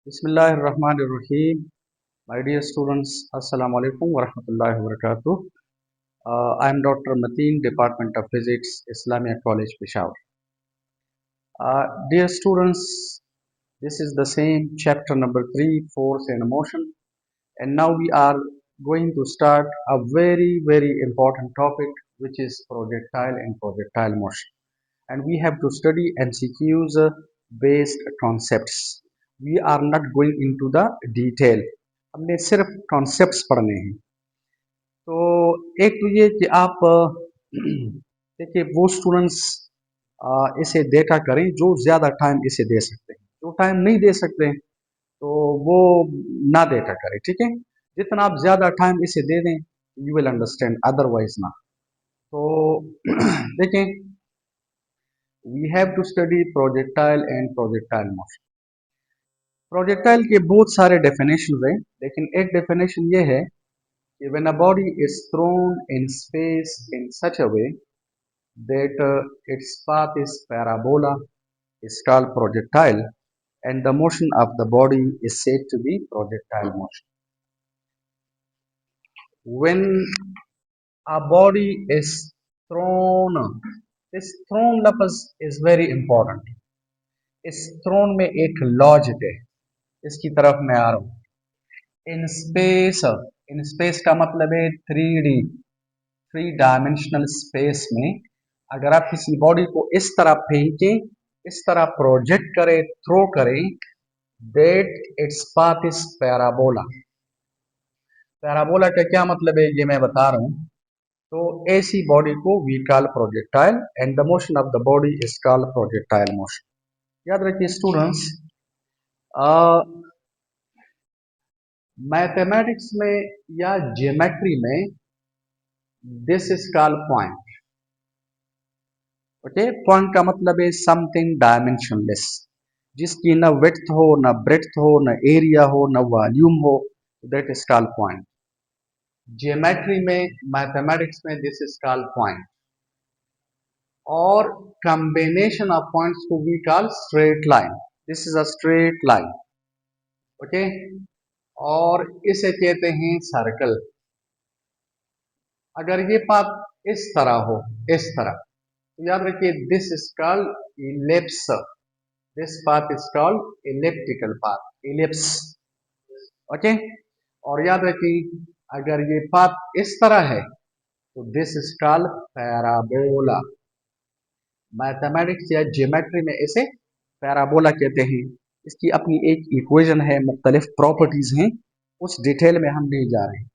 Bismillahirrahmanirrahim. My dear students, Assalamu alaikum wa rahmatullahi wa barakatuh. I am Dr. Mateen, Department of Physics, Islamia College, Peshawar. Dear students, this is the same chapter number 3, Force and Motion. And now we are going to start a very important topic, which is projectile and projectile motion. And we have to study MCQs based concepts. We are not going into the detail. हमने सिर्फ concepts पढ़ने हैं। तो एक तो ये कि आप देखिए वो स्टूडेंट्स इसे देखा करें जो ज़्यादा टाइम इसे दे सकते हैं। जो टाइम नहीं दे सकते हैं तो वो ना देखा करें, ठीक है। जितना आप ज़्यादा टाइम इसे दे दें यू विल अंडरस्टैंड, अदरवाइज ना। तो देखें, we have to study projectile and projectile motion. Projectile के बहुत सारे डेफिनेशन हैं, लेकिन एक डेफिनेशन ये है कि when a body is thrown in space in such a way that its path is parabola is called projectile, and the motion of the body is said to be projectile motion. When a body is thrown, this thrown लफ्ज is very important. इस throne में एक logic है, इसकी तरफ मैं आ रहा हूं। इन स्पेस का मतलब है 3D, 3 डायमेंशनल स्पेस में अगर आप किसी बॉडी को इस तरह फेंकें, इस तरह प्रोजेक्ट करें, थ्रो करें, that its path is parabola. Parabola का क्या मतलब है ये मैं बता रहा हूं। तो ऐसी बॉडी को we call projectile and the motion of the body is called projectile motion. याद रखिए स्टूडेंट्स, मैथमेटिक्स में या ज्योमेट्री में this is called point. Okay, point का मतलब है समथिंग डायमेंशनलेस, जिसकी न विड्थ हो, न ब्रेड्थ हो, न एरिया हो, न वॉल्यूम हो, that is called point. Geometry में, मैथमेटिक्स में दिस इज कॉल्ड पॉइंट। और कॉम्बिनेशन ऑफ पॉइंट्स को we call straight line. This is a straight line, okay. और इसे कहते हैं सर्कल। अगर ये पाथ इस तरह हो, इस तरह, तो याद रखिए this is called ellipse. This path is called elliptical path, ellipse, okay. और याद रखिए अगर ये पाथ इस तरह है तो this is called parabola. Mathematics या ज्योमेट्री में इसे पैराबोला कहते हैं। इसकी अपनी एक इक्वेशन है, मुख्तलिफ प्रॉपर्टीज हैं, उस डिटेल में हम नहीं जा रहे हैं।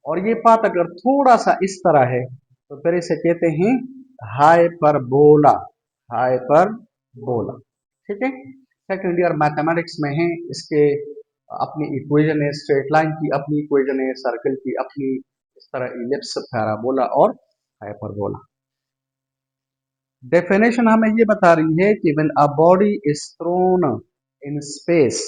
और ये पाथ अगर थोड़ा सा इस तरह है तो फिर इसे कहते हैं हाइपरबोला, हाइपरबोला, ठीक है। सेकंड ईयर मैथमेटिक्स में है, इसके अपनी इक्वेशन है, स्ट्रेट लाइन की अपनी इक्वेशन है, सर्कल की अपनी, इस तरह इलिप्स, पैराबोला और हाइपरबोला। डेफिनेशन हमें ये बता रही है कि when a body is thrown in space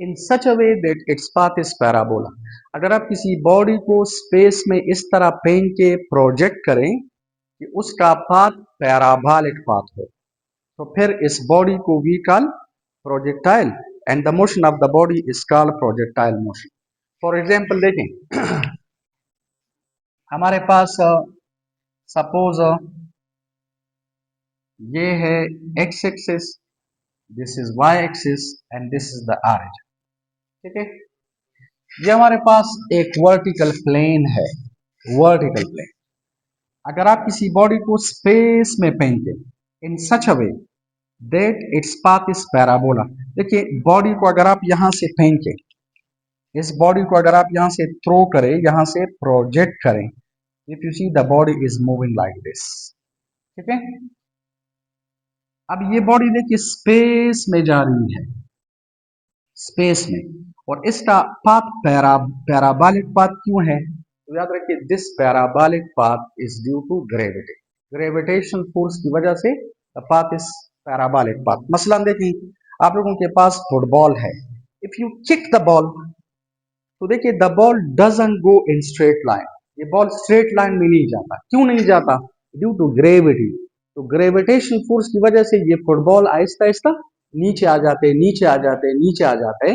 in such a way that its path is parabola. अगर आप किसी बॉडी को स्पेस में इस तरह फेंक के प्रोजेक्ट करें कि उसका पाथ पैराबोलिक पाथ हो, तो फिर इस बॉडी को we call projectile and the motion of the body is called projectile motion. For example देखें, हमारे पास सपोज ये है X axis, this is Y axis and this is the R H, ठीक है। ये हमारे पास एक वर्टिकल प्लेन है, वर्टिकल प्लेन। अगर आप किसी बॉडी को स्पेस में फेंके in such a way that its path is parabola. देखिए बॉडी को अगर आप यहां से फेंके, इस बॉडी को अगर आप यहां से थ्रो करें, यहां से प्रोजेक्ट करें, if you see the body is moving like this, ठीक है। अब ये बॉडी देखिए स्पेस में जा रही है, स्पेस में, और इसका पाथ पैराबोलिक पाथ क्यों है? तो याद रखिए this parabolic path is due to gravity. Gravitation force की वजह से the path is parabolic path. मसलन देखिए आप लोगों के पास फुटबॉल है, if you kick the ball, तो देखिए the ball doesn't go in straight line. ये बॉल स्ट्रेट लाइन में नहीं जाता। क्यों नहीं जाता? Due to gravity. तो ग्रेविटेशन फोर्स की वजह से ये फुटबॉल आहिस्ता आहिस्ता नीचे आ जाते, नीचे आ जाते, नीचे आ जाते,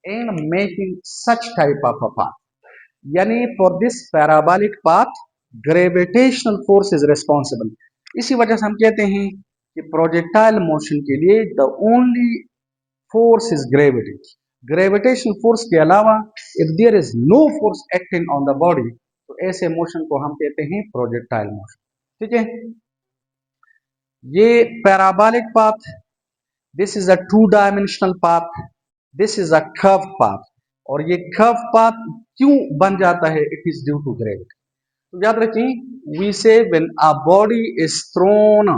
and making such type of a path. यानी for this parabolic path gravitational force is responsible. इसी वजह से हम कहते हैं कि प्रोजेक्टाइल मोशन के लिए the only force is gravity. Gravitational force के अलावा if there is no force acting on the body, तो ऐसे मोशन को हम कहते हैं प्रोजेक्टाइल मोशन। ठीक है, ये parabolic path, this is a two dimensional path, this is a curve path. और ये कर्व पाथ क्यों बन जाता है? It is due to gravity. तो याद रखिए, we say when a body is thrown,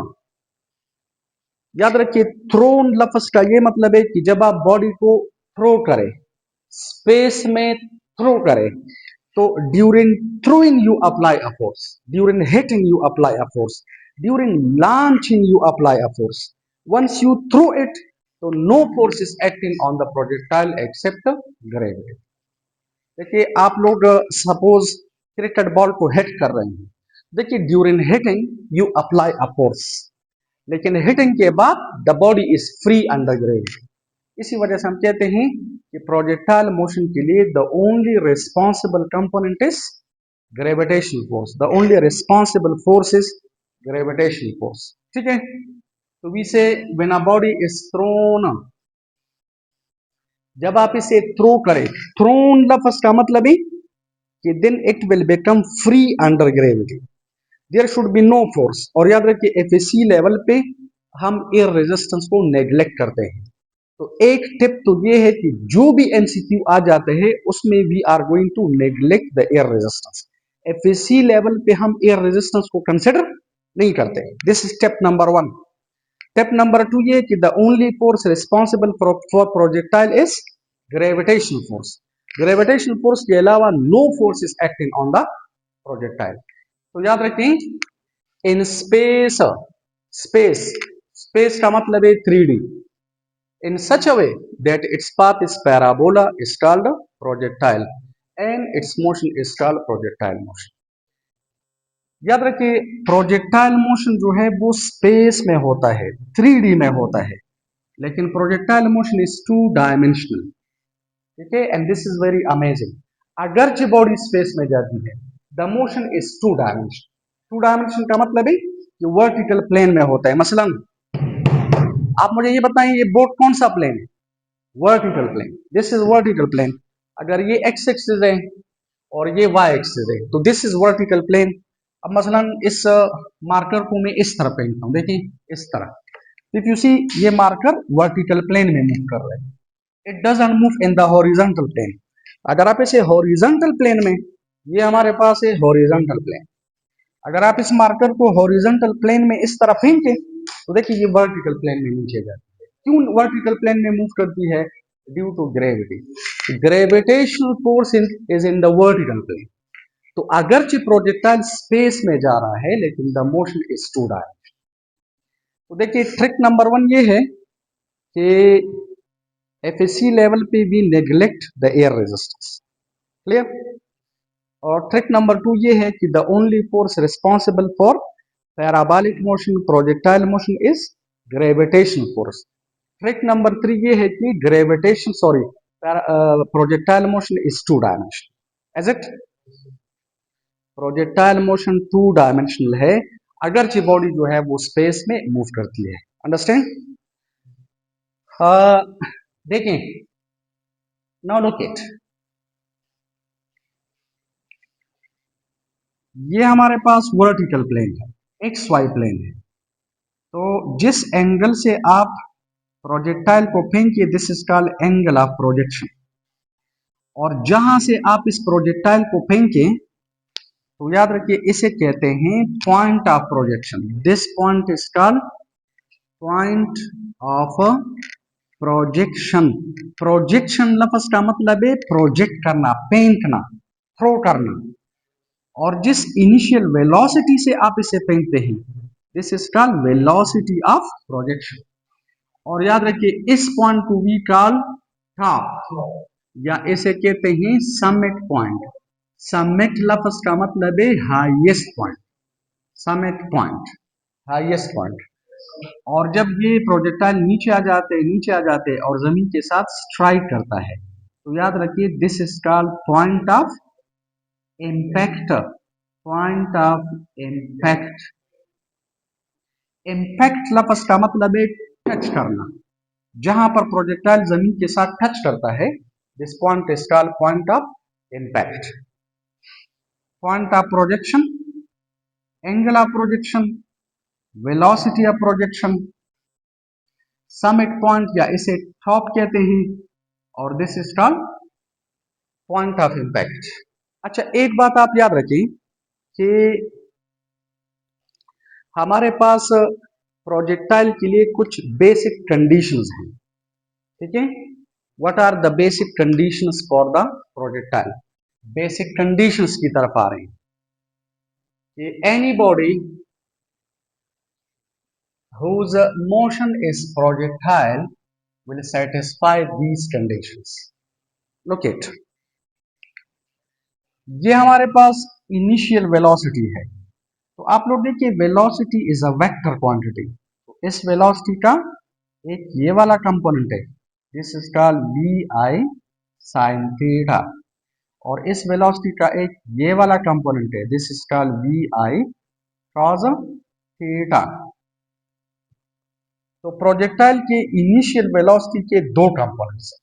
याद रखिए थ्रोन लफ्ज का ये मतलब है कि जब आप बॉडी को थ्रो करें, स्पेस में थ्रो करें, तो during throwing you apply a force, during hitting you apply a force, during launching you apply a force, once you throw it, so no force is acting on the projectile except gravity। देखिए आप लोग suppose cricket ball को hit कर रहे हैं, देखिए during hitting you apply a force, लेकिन hitting के बाद the body is free under gravity. इसी वजह से हम कहते हैं कि प्रोजेक्टाइल मोशन के लिए the only responsible component is gravitational force, the only responsible force is gravitational force. ठीक है, तो we say when a body is throne, जब आप इसे थ्रो करें, थ्रोन लफ्ज का मतलब है कि then it will become free under gravity, there should be no force. और याद रखिए एफएसी लेवल पे हम एयर रेजिस्टेंस को नेग्लेक्ट करते हैं। तो एक टिप तो ये है कि जो भी एमसीक्यू आ जाते हैं उसमें we are going to neglect the air resistance. FSc level पे हम एयर रेजिस्टेंस को कंसिडर नहीं करते। This is step number 1। Step number 2 ये कि the only force responsible for projectile is gravitational force. Gravitational force के अलावा no force is acting on the projectile. तो याद रखें इन स्पेस, स्पेस स्पेस का मतलब है 3D, in such a way that its path is parabola is called projectile and its motion is called projectile motion। याद रखिए projectile motion जो है वो स्पेस में होता है, 3D में होता है, लेकिन projectile motion is two dimensional. ठीक है, and this is very amazing. अगरचे बॉडी स्पेस में जाती है, the motion is two dimension. Two dimension का मतलब है कि वर्टिकल प्लेन में होता है। मसलन आप मुझे ये बताएं, ये बोट कौन सा प्लेन है? Vertical plane. This is vertical plane. अगर ये एक्स एक्सिस है और ये वाई एक्सिस है, तो दिस इज वर्टिकल प्लेन। अब मसलन इस मार्कर को मैं इस तरह पेंटता हूं, देखिए इस तरह। इफ यू सी, ये मार्कर वर्टिकल प्लेन में मूव कर रहा है, it doesn't move in the horizontal plane. अगर आप इसे हॉरिजॉन्टल प्लेन में, ये हमारे पास है हॉरिजॉन्टल प्लेन, अगर आप इस मार्कर को हॉरिजॉन्टल प्लेन में इस तरह फेंके, तो देखिए ये वर्टिकल प्लेन में नीचे जाती है। क्यों वर्टिकल प्लेन में मूव करती है? Due to gravity. Gravitational force is in the vertical plane. तो अगरचे प्रोजेक्टाइल स्पेस में जा रहा है, लेकिन the motion is two dimensional. तो देखिए ट्रिक नंबर 1 ये है कि एफएसी लेवल पे we neglect the air resistance. Clear? और ट्रिक नंबर 2 ये है कि the only force responsible for parabolic motion, projectile motion is gravitational force. Trick number 3 ये है कि gravitation sorry projectile motion is two dimensional. As it projectile motion two dimensional है, अगरचे body जो है वो स्पेस में मूव करती है। अंडरस्टैंड? देखें, नाउ लुक इट, ये हमारे पास वर्टिकल प्लेन है, एक्स वाई प्लेन है। तो जिस एंगल से आप प्रोजेक्टाइल को फेंकिए, this is called angle of projection. और जहां से आप इस प्रोजेक्टाइल को फेंके, तो याद रखिए इसे कहते हैं point of projection. This point is called point of projection. Projection लफ्ज का मतलब है प्रोजेक्ट करना, फेंकना, थ्रो करना। और जिस इनिशियल वेलोसिटी से आप इसे फेंकते हैं, this is called velocity of projection. और याद रखिए इस पॉइंट को वी कॉल टॉप, या इसे कहते हैं समिट पॉइंट। समिट लफ्ज का मतलब है highest point, summit point, highest point. और जब ये प्रोजेक्टाइल नीचे आ जाते और जमीन के साथ स्ट्राइक करता है, तो याद रखिए this is called point of impact. Point of impact. Impact लफ्ज का मतलब है टच करना। जहां पर प्रोजेक्टाइल जमीन के साथ टच करता है, this point is called point of impact. Point of projection, angle of projection, velocity of projection, summit point या इसे टॉप कहते हैं, और this is called point of impact. अच्छा, एक बात आप याद रखें कि हमारे पास प्रोजेक्टाइल के लिए कुछ बेसिक कंडीशंस हैं, ठीक है। What are the basic conditions for the projectile? Basic conditions की तरफ आ रहे हैं कि any body whose motion is projectile will satisfy these conditions. Look it. ये हमारे पास इनिशियल वेलोसिटी है, तो आप लोग देखिए velocity is a vector quantity. तो इस वेलोसिटी का एक ये वाला कंपोनेंट है, this is called v i sine theta, और इस वेलोसिटी का एक ये वाला कंपोनेंट है, this is called v i cos theta. तो प्रोजेक्टाइल के इनिशियल वेलोसिटी के दो कंपोनेंट्स हैं,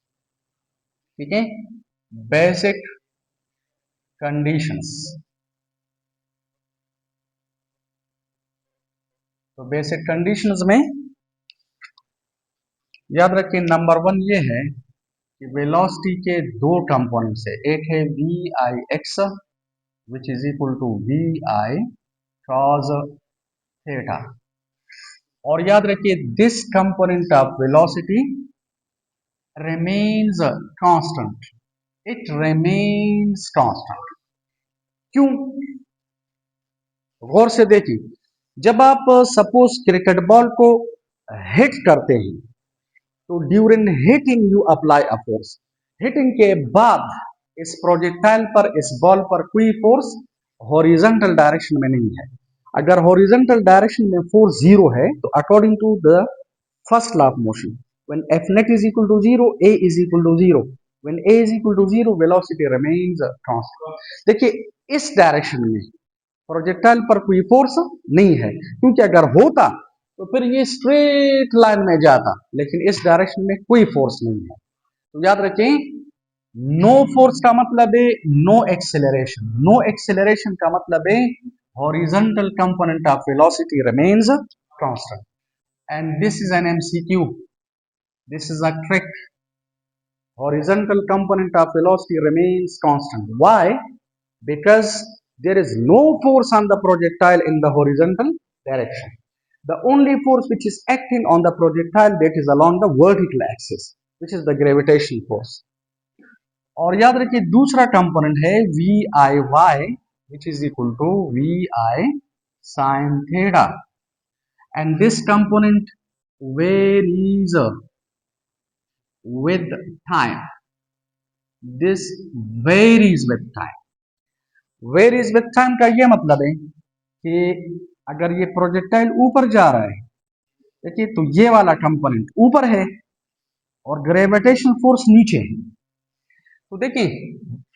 ठीक है। Basic conditions. तो बेसिक कंडीशंस में याद रखिए नंबर वन ये है कि वेलोसिटी के दो कंपोनेंट्स है, एक है v i x which is equal to v i cos theta, और याद रखिए this component of velocity remains constant. It remains constant. क्यों? गौर से देखिए, जब आप सपोज क्रिकेट बॉल को हिट करते हैं, तो during hitting you apply a force. Hitting के बाद इस प्रोजेक्टाइल पर, इस बॉल पर कोई फोर्स हॉरिजॉन्टल डायरेक्शन में नहीं है। अगर हॉरिजॉन्टल डायरेक्शन में फोर्स जीरो है, तो according to the first law of motion, when f net is equal to 0, a is equal to 0, when a is equal to 0, velocity remains constant। देखिए इस direction में प्रोजेक्टाइल पर कोई force नहीं है, क्योंकि अगर होता तो फिर ये स्ट्रेट लाइन में जाता, लेकिन इस डायरेक्शन में कोई फोर्स नहीं है। तो याद रखें, नो फोर्स का मतलब है नो एक्सेलरेशन। नो एक्सेलरेशन का मतलब है horizontal component of velocity remains constant. And this is an MCQ, this is a trick. Horizontal component of velocity remains constant. Why? Because there is no force on the projectile in the horizontal direction. The only force which is acting on the projectile, that is along the vertical axis, which is the gravitational force. और याद रखिए दूसरा component है v i y which is equal to v i sine theta, and this component varies with time. This varies with time. Varies with time का ये मतलब है कि अगर ये प्रोजेक्टाइल ऊपर जा रहा है, देखिए, तो ये वाला कंपोनेंट ऊपर है और ग्रेविटेशन फोर्स नीचे है। तो देखिए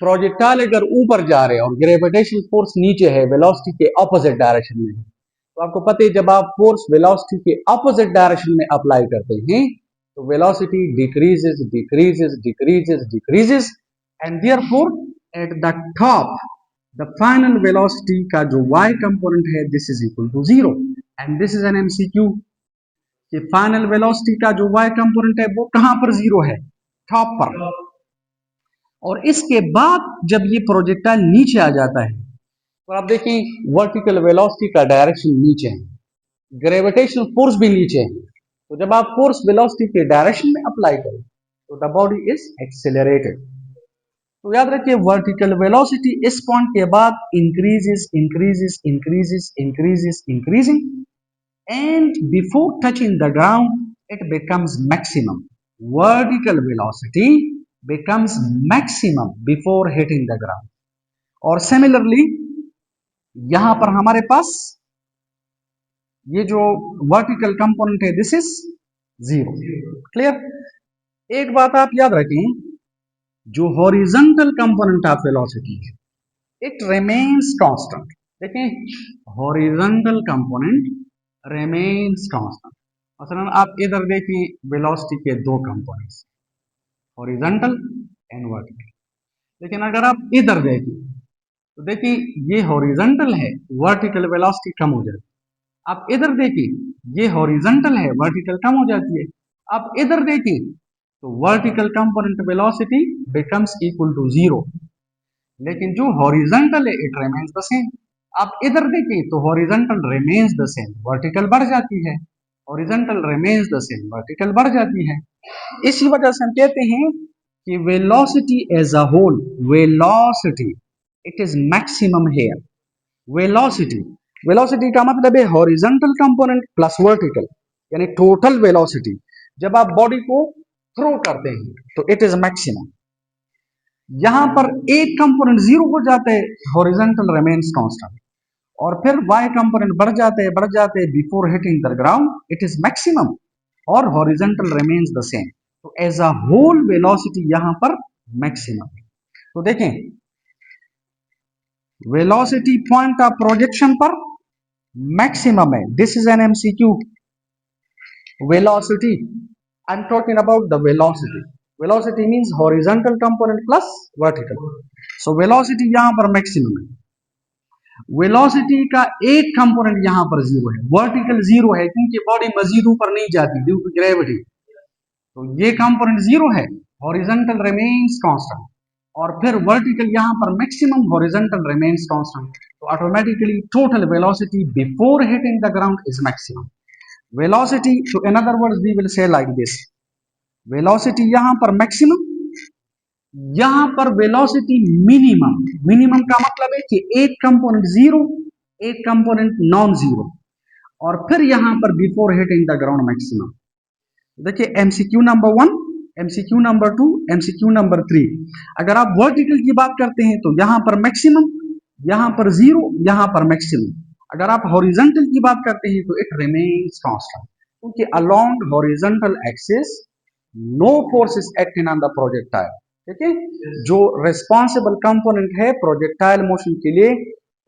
प्रोजेक्टाइल अगर ऊपर जा रहे हैं और ग्रेविटेशन फोर्स नीचे है वेलोसिटी के ऑपोजिट डायरेक्शन में, तो आपको पता है जब आप फोर्स वेलोसिटी के ऑपोजिट डायरेक्शन में अप्लाई करते हैं, तो velocity decreases decreases decreases decreases, and therefore at the top the final velocity का जो y कंपोनेंट है, this is equal to 0। And this is an MCQ कि फाइनल वेलोसिटी का जो y कंपोनेंट है वो कहां पर 0 है? टॉप पर। और इसके बाद जब ये प्रोजेक्टाइल नीचे आ जाता है, तो आप देखिए वर्टिकल वेलोसिटी का डायरेक्शन नीचे है, ग्रेविटेशनल फोर्स भी नीचे है। तो जब आप फोर्स वेलोसिटी के डायरेक्शन में अप्लाई करें, तो द बॉडी इज एक्सेलरेटेड। तो याद रखिए वर्टिकल वेलोसिटी इस पॉइंट के बाद increases increases increases increases increasing, and before touching the ground it becomes maximum. Vertical velocity becomes maximum before hitting the ground। और सिमिलरली यहां पर हमारे पास ये जो वर्टिकल कंपोनेंट है दिस इज 0। क्लियर? एक बात आप याद रखें, जो हॉरिजॉन्टल कंपोनेंट ऑफ वेलोसिटी है इट रिमेन्स कांस्टेंट। देखें, हॉरिजॉन्टल कंपोनेंट रिमेन्स कांस्टेंट। मसलन आप इधर देखिए वेलोसिटी के दो कंपोनेंट्स, हॉरिजॉन्टल एंड वर्टिकल। लेकिन अगर आप इधर देखिए तो देखिए ये हॉरिजॉन्टल है, वर्टिकल वेलोसिटी कम हो जाती है। आप इधर देखिए ये हॉरिजॉन्टल है, वर्टिकल कम हो जाती है। आप इधर देखिए तो vertical component velocity becomes equal to 0, लेकिन जो हॉरिजॉन्टल है इट रिमेन्स द सेम। आप इधर देखिए तो horizontal remains the same, vertical बढ़ जाती है। Horizontal remains the same, vertical बढ़ जाती है। इसी वजह से हम कहते हैं कि velocity as a whole, velocity it is maximum here. Velocity, velocity का मतलब है हॉरिजॉन्टल कंपोनेंट प्लस वर्टिकल, यानी टोटल वेलोसिटी। जब आप बॉडी को थ्रो करते हैं तो इट इज मैक्सिमम। यहां पर एक कंपोनेंट जीरो हो जाता है, हॉरिजॉन्टल रिमेन्स कांस्टेंट, और फिर वाई कंपोनेंट बढ़ जाते हैं before hitting the ground it is maximum, और हॉरिजॉन्टल रिमेन्स द सेम। तो एज अ होल वेलोसिटी यहां पर मैक्सिमम। तो देखें वेलोसिटी पॉइंट ऑफ प्रोजेक्शन पर मैक्सिमम है। This is an MCQ. Velocity, I am talking about the velocity. Velocity means horizontal component plus vertical. So velocity यहां पर maximum है। वेलोसिटी का एक कंपोनेंट यहां पर जीरो है, वर्टिकल जीरो है, क्योंकि बॉडी मजीद ऊपर नहीं जाती ड्यू टू ग्रेविटी। तो ये कंपोनेंट जीरो है, हॉरिजॉन्टल रिमेन्स कांस्टेंट, और फिर वर्टिकल यहां पर मैक्सिमम, हॉरिजॉन्टल रिमेन्स कांस्टेंट। तो automatically total velocity before hitting the ground is maximum velocity. तो in other words we will say like this, velocity यहां पर मैक्सिमम, यहां पर वेलोसिटी मिनिमम। मिनिमम का मतलब है कि एक कंपोनेंट जीरो, एक कंपोनेंट नॉन जीरो, और फिर यहां पर before hitting the ground maximum. देखिए MCQ number 1, MCQ number 2, MCQ number 3। अगर आप वर्टिकल की बात करते हैं तो यहां पर मैक्सिमम, यहां पर जीरो, यहां पर मैक्सिमम। अगर आप हॉरिजॉन्टल की बात करते हैं तो इट रिमेन्स कांस्टेंट, क्योंकि along horizontal axis no force is acting on the projectile. ठीक है, जो रिस्पॉन्सिबल कंपोनेंट है प्रोजेक्टाइल मोशन के लिए,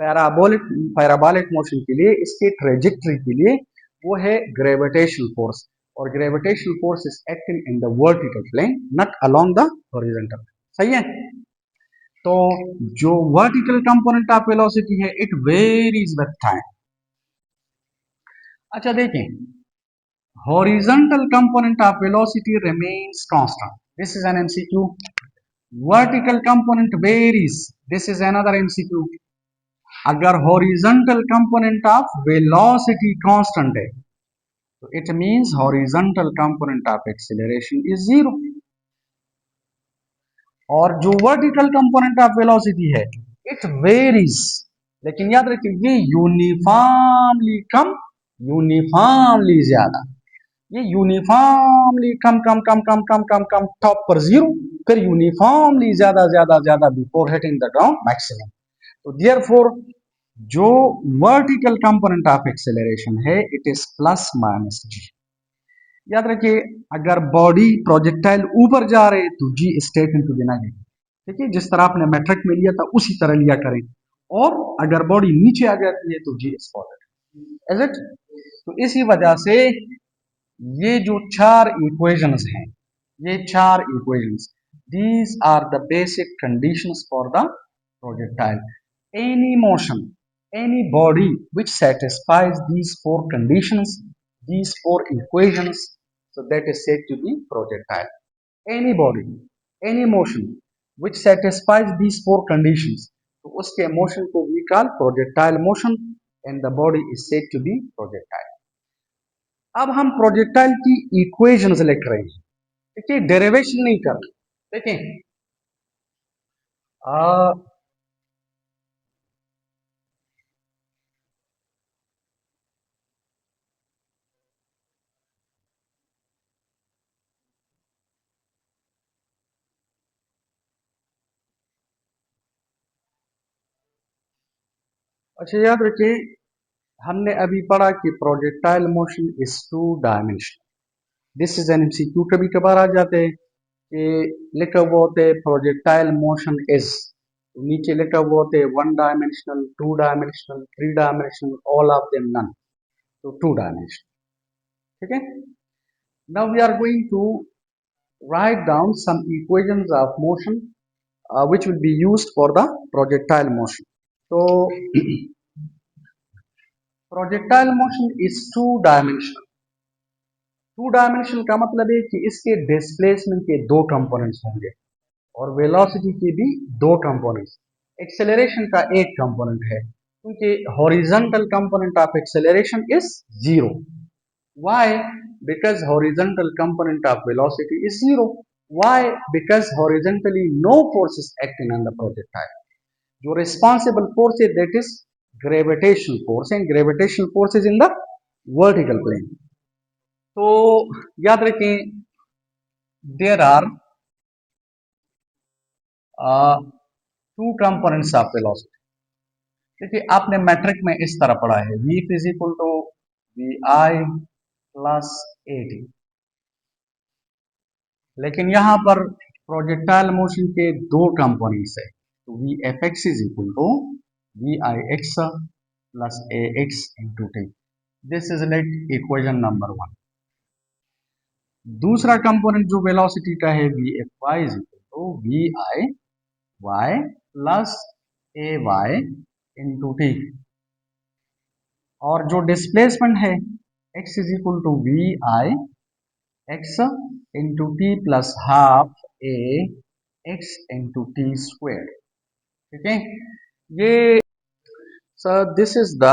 पैराबोलिक पैराबोलिक मोशन के लिए, इसके ट्रेजेक्टरी के लिए, वो है ग्रेविटेशनल फोर्स। और gravitational force is acting in the vertical plane, not along the horizontal. सही है? तो जो वर्टिकल कंपोनेंट ऑफ वेलोसिटी है इट वेरीज विद टाइम। अच्छा देखें, horizontal component of velocity remains constant. This is an MCQ. Vertical component varies. This is another MCQ. अगर horizontal component of velocity constant है तो it means horizontal component of acceleration is 0. और जो vertical component of velocity है it varies, लेकिन याद रखिए ये यूनिफॉर्मली कम, यूनिफॉर्मली ज्यादा। ये यूनिफॉर्मली कम कम कम कम कम कम कम टॉप पर जीरो, फिर यूनिफॉर्मली ज्यादा ज्यादा ज्यादा before hitting the ground maximum. तो देयरफॉर जो वर्टिकल कंपोनेंट ऑफ एक्सेलरेशन है it is plus minus g. याद रखिए अगर बॉडी प्रोजेक्टाइल ऊपर जा रहे हैं तो जी स्टेट इनटू द नेगेटिव। ठीक है, जिस तरह आपने मैट्रिक में लिया था उसी तरह लिया करें, और अगर बॉडी नीचे आ जाती है तो g is positive. Is it? तो इसी वजह से ये जो चार इक्वेशंस हैं, ये चार equations, these are the basic conditions for the projectile. Any motion, any body which satisfies these four conditions, these four equations, so that is said to be projectile. Any body, any motion which satisfies these four conditions, तो उसके motion को we call projectile motion, and the body is said to be projectile. अब हम projectile की equations लिख रहे हैं, ठीक है, डेरिवेशन नहीं कर रहे। देखें अच्छा याद रखिए हमने अभी पढ़ा कि projectile motion is two dimensional. This is an MCQ, कभी कभार आ जाते हैं कि लिखा हुआ होते हैं प्रोजेक्टाइल मोशन इज, नीचे लिखा हुआ होते हैं one dimensional, two dimensional, three dimensional, all of them none, तो टू डायमेंशनल। ठीक है। Now we are going to write down some equations of motion which will be used for the projectile motion. So projectile motion is two dimensional. Two dimensional का मतलब है कि इसके displacement के दो कंपोनेंट्स होंगे और वेलोसिटी के भी दो कंपोनेंट्स। एक्सेलरेशन का एक कंपोनेंट है क्योंकि horizontal component of acceleration is zero. Why? Because horizontal component of velocity is zero. Why? Because horizontally no force is acting on the projectile. जो responsible force है that is gravitational force, and gravitational force is in the vertical plane. तो याद रखें there are two components of velocity. देखिए आपने matric में इस तरह पढ़ा है v is equal to v i plus a t, लेकिन यहाँ पर प्रोजेक्टाइल मोशन के दो कंपोनेंट्स है, तो v f x is equal to v i x plus a x into t. This is like equation number one. दूसरा component जो वेलोसिटी का है v f y is equal to v i y plus a y into t, और जो displacement है x is equal to v i x into t plus half a x into t square. ठीक है। ये sir this is the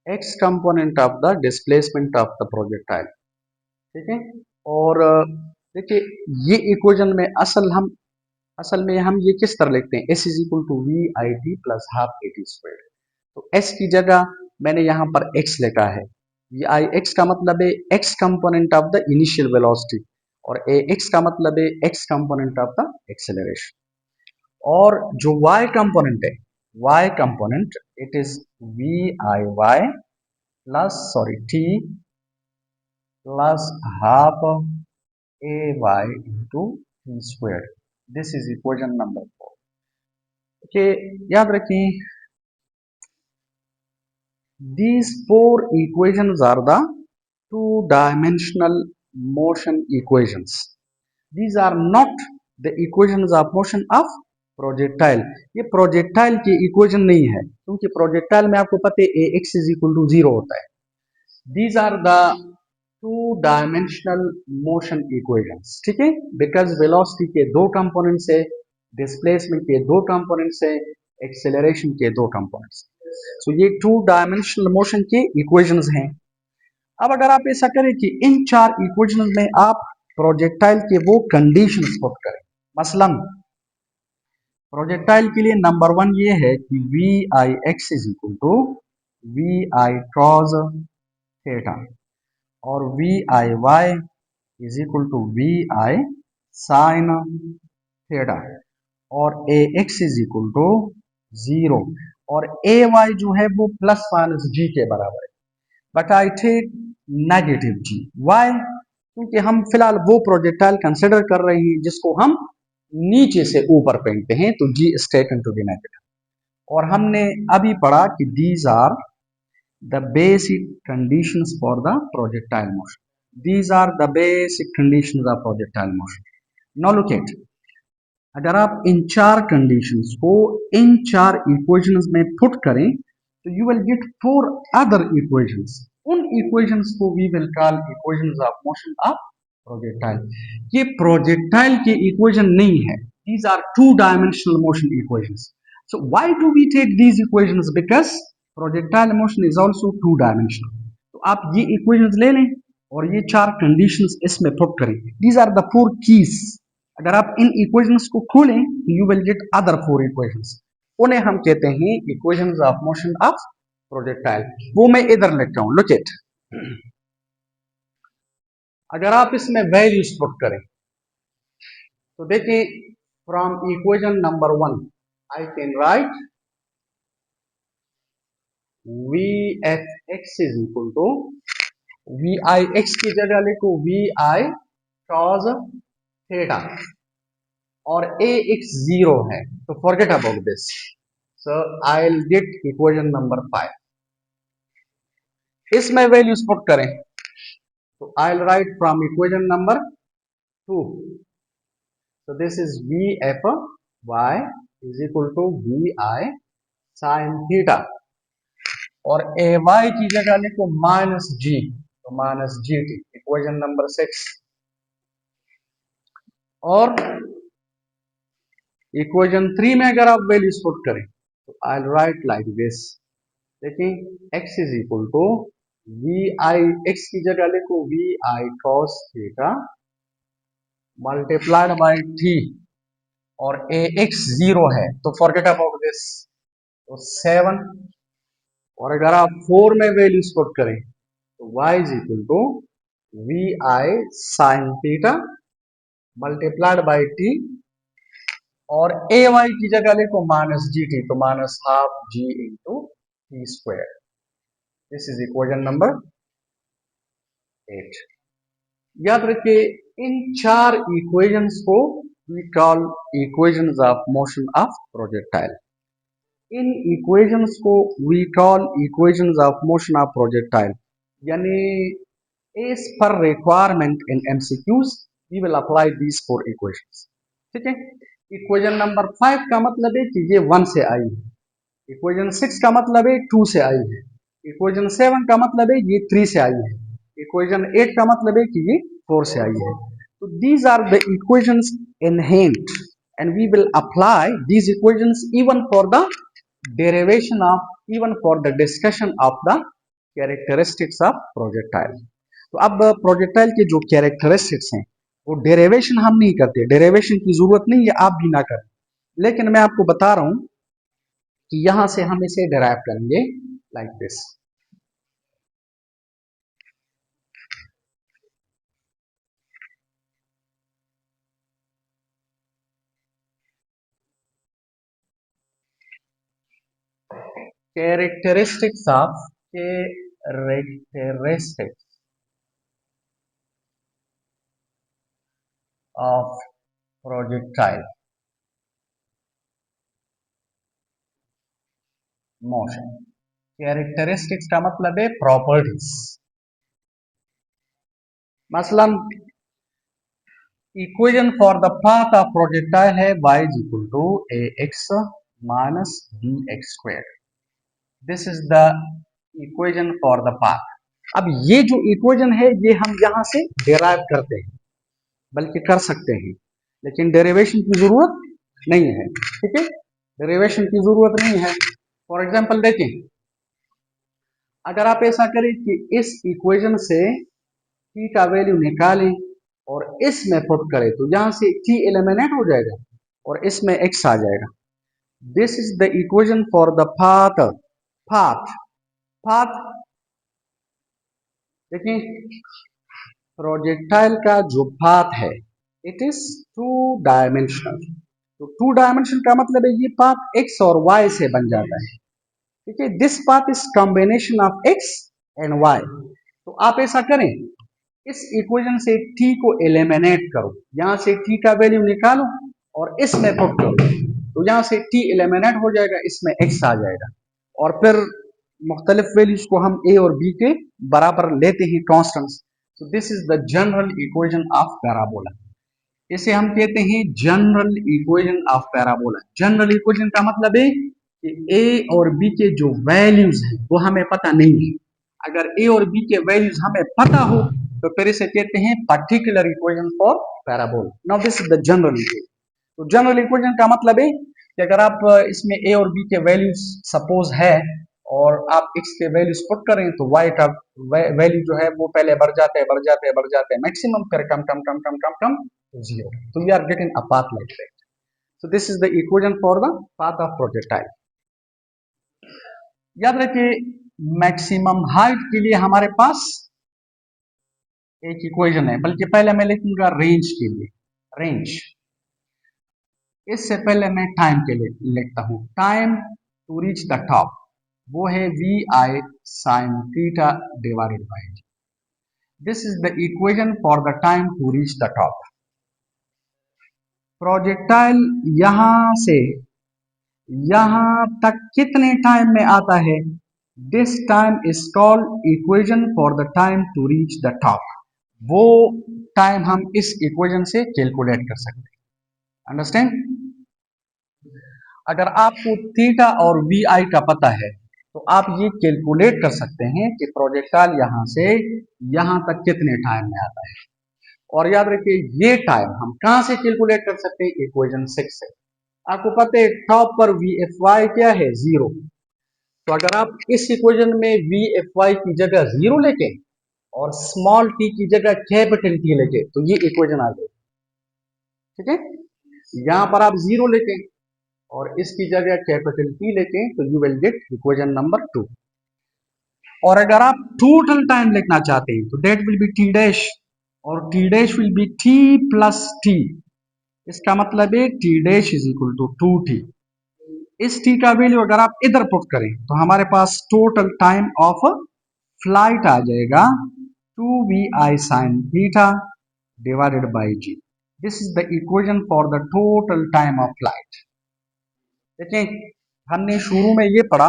x component of the displacement of the projectile. ठीक है। और देखिए ये इक्वेशन में असल में हम ये किस तरह लिखते हैं, s is equal to v i t plus half a t square. तो एस की जगह मैंने यहाँ पर एक्स लिखा है। वी आई एक्स का मतलब है x component of the initial velocity, और ए एक्स का मतलब है x component of the acceleration. और जो y कंपोनेंट है, y component it is v i y plus sorry t plus half a y into t square. This is equation number four. Okay, याद रखिए these four equations are the two-dimensional motion equations. These are not the equations of motion of projectile. ये projectile की equation नहीं है क्योंकि projectile में आपको पता है a x is equal to zero होता है। These are the two dimensional motion equations. ठीक है, बिकॉज वेलोसिटी के दो कंपोनेंट्स है, डिस्प्लेसमेंट के दो कंपोनेंट्स है, एक्सेलरेशन के दो कंपोनेंट्स। सो ये टू डायमेंशनल मोशन के इक्वेशंस हैं। अब अगर आप ऐसा करें कि इन चार इक्वेशंस में आप प्रोजेक्टाइल के वो कंडीशंस पुट करें, मसलन प्रोजेक्टाइल के लिए नंबर वन ये है कि v i x is equal to v i cos theta, और v i y is equal to v i sine theta, और a x is equal to zero, और ए वाई जो है वो प्लस माइनस जी के बराबर है। But I take negative G. Why? क्योंकि हम फिलहाल वो प्रोजेक्टाइल कंसिडर कर रहे हैं जिसको हम नीचे से ऊपर फेंकते हैं, तो g is taken to be negative. और हमने अभी पढ़ा कि these are the basic conditions for the projectile motion. These are the basic conditions of projectile motion. Now look at, अगर आप इन चार कंडीशंस को इन चार इक्वेशंस में पुट करें तो you will get four other equations. उन इक्वेशंस को we will call equations of motion of projectile. ये प्रोजेक्टाइल की इक्वेशन नहीं है, these are two dimensional motion equations. So why do we take these equations? Because projectile motion is also two dimensional. तो आप ये equations ले लें और ये चार conditions इसमें put करें। These are the four keys. अगर आप इन equations को खोलें you will get other four equations. उन्हें हम कहते हैं equations of motion of projectile. वो मैं इधर लिखता हूँ, look at. अगर आप इसमें वैल्यूज पुट करें तो देखिए from equation number one I can write v f x is equal to v i x की जगह लिखो वी आई कॉज थीटा और ए एक्स 0 है तो forget about this. So I will get equation number 5. इसमें वैल्यूज पुट करें तो I will right from equation number 2. So this is Vfy is equal to Vi sin theta और Ay की जगह लिखो माइनस जी तो minus g T equation number 6. और equation 3 में अगर आप वैल्यूज पुट करें तो I will write like this. देखिए x is equal to v i x की जगह लिखो v i cos theta multiplied by t और ए एक्स 0 है तो फॉरगेट अबाउट दिस. तो 7 और अगर आप 4 में वैल्यूज पुट करें तो y is equal to v i sine theta multiplied by t और ए वाई की जगह लिखो माइनस जी टी तो minus half g into t square. This is equation number 8. याद रखिए इन 4 इक्वेशंस को we call equations of motion of projectile. इन इक्वेशंस को we call equations of motion of projectile यानी as per requirement in MCQs we will apply these 4 equations. ठीक है. Equation number 5 का मतलब है कि ये 1 से आई है. इक्वेशन 6 का मतलब है 2 से आई है. इक्वेशन 7 का मतलब है ये 3 से आई है. इक्वेशन 8 का मतलब है कि ये 4 से आई है. तो these are the equations in hand and we will apply these equations even for the derivation of even for the discussion of the characteristics of projectile. तो अब प्रोजेक्टाइल के जो कैरेक्टरिस्टिक्स हैं वो डेरिवेशन हम नहीं करते. डेरिवेशन की जरूरत नहीं है, आप भी ना करें, लेकिन मैं आपको बता रहा हूं कि यहां से हम इसे डेराइव करेंगे like this. characteristics of characteristics of projectile motion. characteristics का मतलब है प्रॉपर्टीज. मसलन equation for the path of projectile है y is equal to a x minus b x square. This is the equation for the path. अब ये जो equation है ये हम यहां से डेराइव करते हैं, बल्कि कर सकते हैं, लेकिन डेरिवेशन की जरूरत नहीं है. ठीक है. डेरिवेशन की जरूरत नहीं है. फॉर एग्जांपल देखें, अगर आप ऐसा करें कि इस इक्वेशन से t का वैल्यू निकालें और इसमें पुट करें तो यहां से t एलिमिनेट हो जाएगा और इसमें x आ जाएगा. This is the equation for the path. Path path देखिए प्रोजेक्टाइल का जो पाथ है इट इज 2 डायमेंशनल. तो 2 डायमेंशन का मतलब है ये पाथ x और y से बन जाता है. ठीक है. This path is combination of x and y. तो आप ऐसा करें, इस इक्वेशन से t को एलिमिनेट करो, यहां से t का वैल्यू निकालो और इसमें पुट करो तो यहां से t एलिमिनेट हो जाएगा, इसमें x आ जाएगा और फिर मुख्तलिफ वैल्यूज को हम a और b के बराबर लेते हैं constants. So this is the general equation of parabola. इसे हम कहते हैं general equation of parabola. General equation का मतलब है कि a और b के जो वैल्यूज हैं वो हमें पता नहीं है. अगर a और b के वैल्यूज हमें पता हो तो फिर इसे कहते हैं particular equation for parabola. Now this is the general equation. तो जनरल इक्वेशन का मतलब है कि अगर आप इसमें a और b के वैल्यूज सपोज है और आप x के वैल्यूज पुट करें तो y का वैल्यू जो है वो पहले बढ़ जाते हैं मैक्सिमम, फिर कम कम कम कम कम कम to 0. So we are getting a path like that. So this is the equation for the path of projectile. याद रखिए मैक्सिमम हाइट के लिए हमारे पास एक इक्वेशन है, बल्कि पहले मैं लिखूंगा रेंज के लिए. रेंज इससे पहले मैं टाइम के लिए लिखता हूं. Time to reach the top. वो है v i sine theta divided by g. This is the equation for the time to reach the top. Projectile यहां से यहां तक कितने टाइम में आता है? This time is called equation for the time to reach the top. वो time हम इस इक्वेशन से कैलकुलेट कर सकते हैं। अंडरस्टैंड? अगर आपको थीटा और वी आई का पता है तो आप ये कैलकुलेट कर सकते हैं कि प्रोजेक्टाइल यहां से यहां तक कितने टाइम में आता है। और याद रखिए ये टाइम हम कहां से कैलकुलेट कर सकते हैं? इक्वेशन 6 से। आपको पता है टॉप पर वी एफ वाई क्या है? 0। तो अगर आप इस इक्वेशन में वी एफ वाई की जगह 0 लेके और स्मॉल टी की जगह कैपिटल टी लेके तो ये इक्वेशन आ गई। ठीक है? यहां पर आप 0 लेके और इसकी जगह कैपिटल टी लेके तो you will get equation number 2। और अगर आप टोटल टाइम लिखना चाहते हैं तो that will be t dash और t dash will be t plus t. इसका मतलब है t dash is equal to 2t। इस टी का वैल्यू अगर आप इधर पुट करें तो हमारे पास टोटल टाइम ऑफ फ्लाइट आ जाएगा 2vi sin theta divided by g. This is the equation for the total time of flight. देखें, हमने शुरू में ये पढ़ा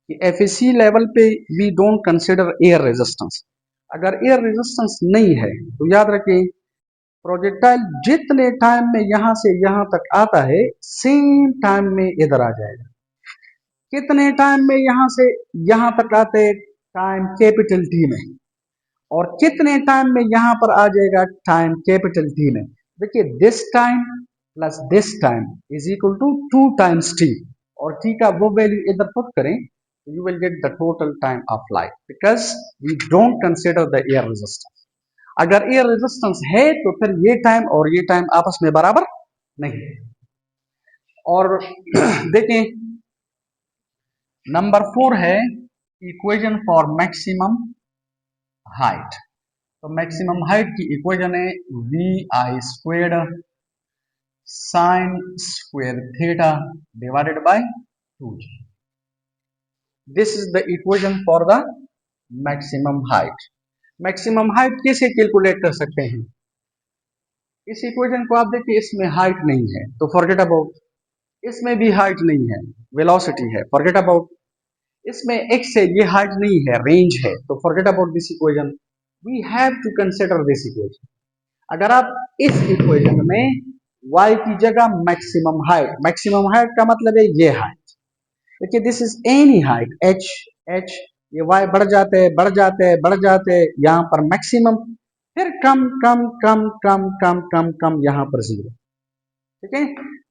कि एफएसी लेवल पे we don't consider air resistance. अगर एयर रेजिस्टेंस नहीं है तो याद रखें प्रोजेक्टाइल जितने टाइम में यहां से यहां तक आता है सेम टाइम में इधर आ जाएगा। कितने टाइम में यहां से यहां तक आते हैं? टाइम कैपिटल टी में। और कितने टाइम में यहां पर आ जाएगा? टाइम कैपिटल टी में। देखिए this time plus this time is equal to 2 times T. और टी का वो वैल्यू इधर पुट करें तो you will get the total time of light because we don't consider the air resistance. अगर air resistance है तो फिर ये टाइम और ये टाइम आपस में बराबर नहीं। और देखें नंबर 4 है इक्वेशन फॉर मैक्सिमम हाइट। तो मैक्सिमम हाइट की इक्वेशन है v i squared sine square theta divided by 2g। This is the equation for the maximum height. Maximum height कैसे कैलकुलेट कर सकते हैं? इस इक्वेशन को आप देखिए, इसमें हाइट नहीं है तो फॉरगेट अबाउट। इसमें भी हाइट नहीं है, वेलोसिटी है, फॉरगेट अबाउट। इसमें x से ये हाइट नहीं है, रेंज है, तो forget about this equation. We have to consider this equation. अगर आप इस इक्वेशन में y की जगह मैक्सिमम हाइट का मतलब है ये हाइट। देखिए this is any height h ये y बढ़ जाते हैं बढ़ जाते हैं बढ़ जाते हैं, यहाँ पर मैक्सिमम, फिर कम कम कम कम कम कम कम यहाँ पर 0। ठीक है?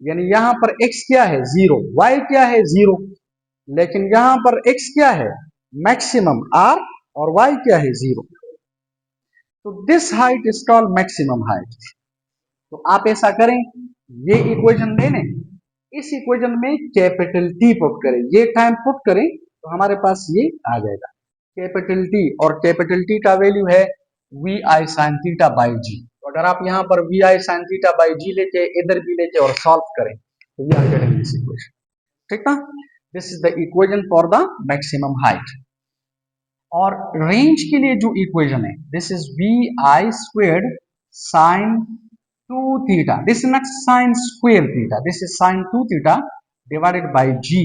यानी यहाँ पर x क्या है? 0। y क्या है? 0। लेकिन यहां पर x क्या है? Maximum r। और y क्या है? 0। तो this height is called maximum height. तो आप ऐसा करें, ये इक्वेशन ले लें, इस इक्वेशन में कैपिटल T पुट करें, ये टाइम पुट करें तो हमारे पास ये आ जाएगा कैपिटल T। और कैपिटल T का वैल्यू है v i sine theta by g. तो अगर आप यहां पर v i sine theta by g लेके इधर भी लेके और सॉल्व करें तो ये आ जाएगा इस इक्वेशन। ठीक ना? This is the equation for the maximum height. और रेंज के लिए जो इक्वेशन है this is v i squared sine 2 theta. This is not sine square theta, this is sine 2 theta divided by g.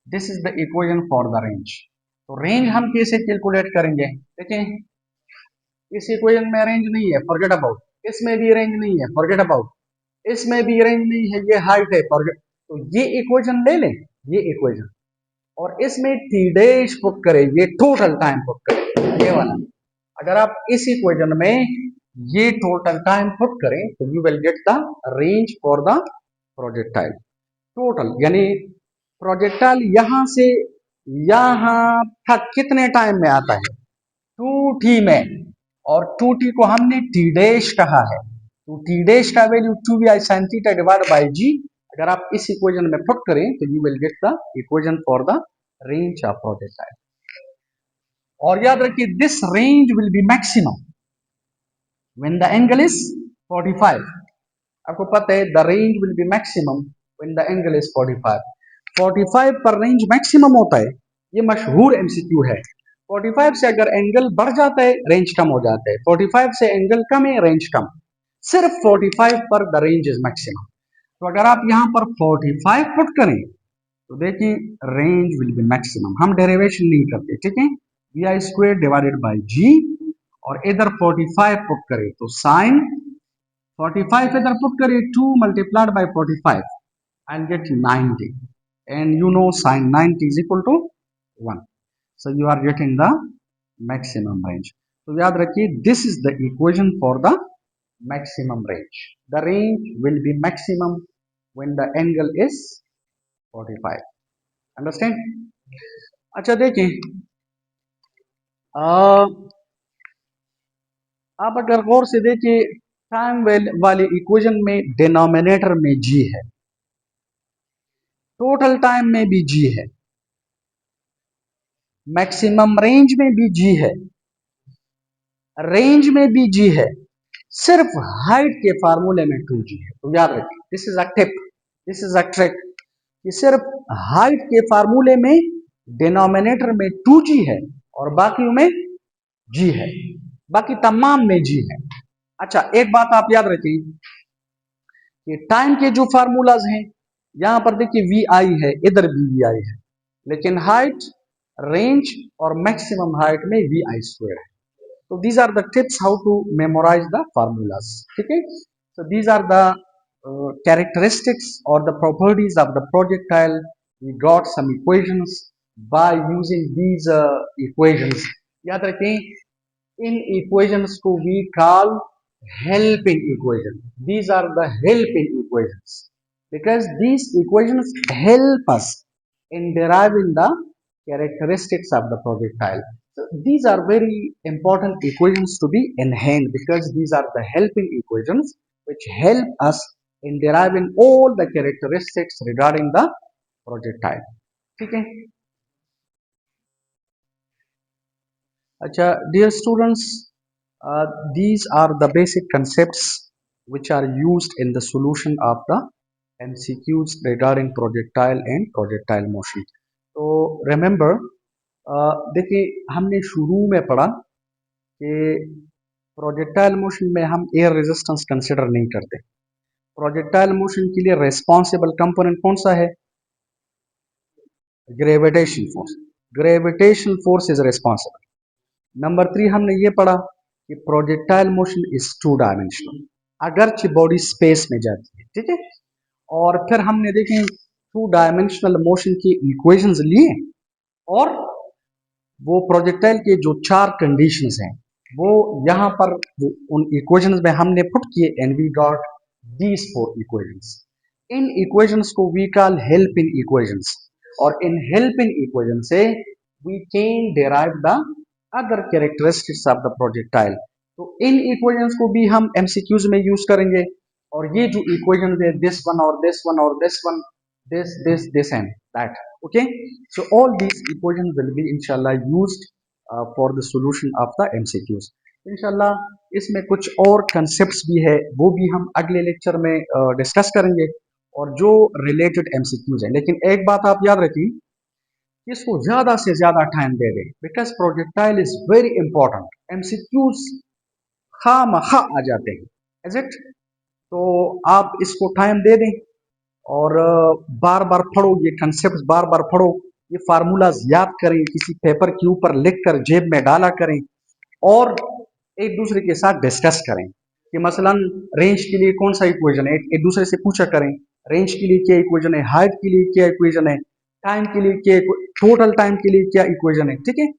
This is the equation for the range. तो range हम कैसे calculate करेंगे? देखें, इस इक्वेशन में range नहीं है, forget about. इसमें भी रेंज नहीं है, फॉरगेट अबाउट। इसमें भी रेंज नहीं है, ये हाइट है, फॉरगेट। तो ये इक्वेशन ले लें, ये इक्वेशन, और इसमें टी डैश पुट करें, ये टोटल टाइम पुट करें, ये वाला। अगर आप इस इक्वेशन में ये टोटल टाइम पुट करें तो you will get the range for the projectile total. यानी प्रोजेक्टाइल यहां से यहां तक कितने टाइम में आता है? 2t में। और 2t को हमने टी डैश कहा है, तो टी डैश का value 2vi sin theta divide by g। अगर आप इस इक्वेशन में पुट करें तो you will get the equation for the range of projectile. और याद रखिए this range will be maximum when the angle is 45। आपको पता है the range will be maximum when the angle is 45। 45 पर रेंज मैक्सिमम होता है, ये मशहूर एमसीक्यू है। 45 से अगर एंगल बढ़ जाता है रेंज कम हो जाता है, 45 से एंगल कम है रेंज कम, सिर्फ 45 पर द रेंज इज मैक्सिमम। तो अगर आप यहाँ पर 45 पुट करें तो देखिए रेंज विल बी मैक्सिमम। हम डेरिवेशन नहीं करते, ठीक है, v i square divided by g, और इधर 45 पुट करें तो साइन 45 इधर पुट करें 2 multiplied by 45 and get 90, and you know sin 90 is equal to 1, so you are getting the maximum range. तो याद रखिए this is the equation for the maximum range. The range will be maximum when the angle is 45. Understand? अच्छा देखें, आप अगर गौर से देखिए time वाले इक्वेशन में डिनोमिनेटर में जी है, टोटल टाइम में भी जी है, मैक्सिमम रेंज में भी जी है, रेंज में भी जी है, सिर्फ हाइट के फार्मूले में 2g है। तो याद रखिए this is a tip, this is a trick, कि सिर्फ हाइट के फार्मूले में डिनोमिनेटर में 2g है और बाकी में g है, बाकी तमाम में g है। अच्छा एक बात आप याद रखिए कि टाइम के जो फार्मूलाज हैं, यहां पर देखिए वी आई है, इधर भी वी आई है, लेकिन हाइट, रेंज और मैक्सिमम हाइट में वी आई स्क्वायर है। So these are the tips how to memorize the formulas. Okay. So these are the characteristics or the properties of the projectile. We got some equations by using these equations. याद रखें इन equations को we call helping equation. These are the helping equations because these equations help us in deriving the characteristics of the projectile. So these are very important equations to be in hand because these are the helping equations which help us in deriving all the characteristics regarding the projectile. ठीक है? अच्छा dear students, these are the basic concepts which are used in the solution of the MCQs regarding projectile and projectile motion. तो remember, देखिए हमने शुरू में पढ़ा कि प्रोजेक्टाइल मोशन में हम एयर रेजिस्टेंस कंसिडर नहीं करते। प्रोजेक्टाइल मोशन के लिए रेस्पॉन्सिबल कंपोनेंट कौन सा है? Gravitation force. Gravitation force is responsible. Number 3 हमने ये पढ़ा कि प्रोजेक्टाइल मोशन इज 2 डायमेंशनल, अगरचे बॉडी स्पेस में जाती है, ठीक है। और फिर हमने देखें 2 डायमेंशनल मोशन की इक्वेशंस लिए और वो प्रोजेक्टाइल के जो 4 कंडीशंस हैं वो यहाँ पर उन इक्वेशंस में हमने पुट किए and we got these 4 equations. इन इक्वेशंस को वी कॉल हेल्पिंग इक्वेशंस, और इन हेल्पिंग इक्वेशन से we can derive the other characteristics of the projectile. तो इन इक्वेशंस को भी हम एमसीक्यूज में यूज करेंगे, और ये जो इक्वेशन है दिस वन और दिस वन और this one, this and that, okay, so all these equations will be inshallah used for the solution of the MCQs. inshallah इसमें कुछ और concepts भी है, वो भी हम अगले लेक्चर में डिस्कस करेंगे, और जो रिलेटेड MCQs हैं। लेकिन एक बात आप याद रखिए कि इसको ज्यादा से ज्यादा टाइम दे दें because projectile is very important. MCQs खामखा आ जाते हैं, इज इट? तो आप इसको टाइम दे दें और बार बार पढ़ो, ये कंसेप्ट बार बार पढ़ो, ये फार्मूलाज याद करें, किसी पेपर के ऊपर लिखकर जेब में डाला करें और एक दूसरे के साथ डिस्कस करें कि मसलन रेंज के लिए कौन सा इक्वेशन है, एक दूसरे से पूछा करें रेंज के लिए क्या इक्वेशन है, हाइट के लिए क्या इक्वेशन है, टाइम के लिए क्या, टोटल टाइम के लिए क्या इक्वेशन है, ठीक है।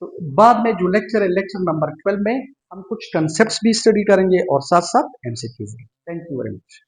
तो बाद में जो लेक्चर है लेक्चर नंबर 12 में हम कुछ कंसेप्ट भी स्टडी करेंगे और साथ साथ एमसीक्यूज भी। Thank you very much.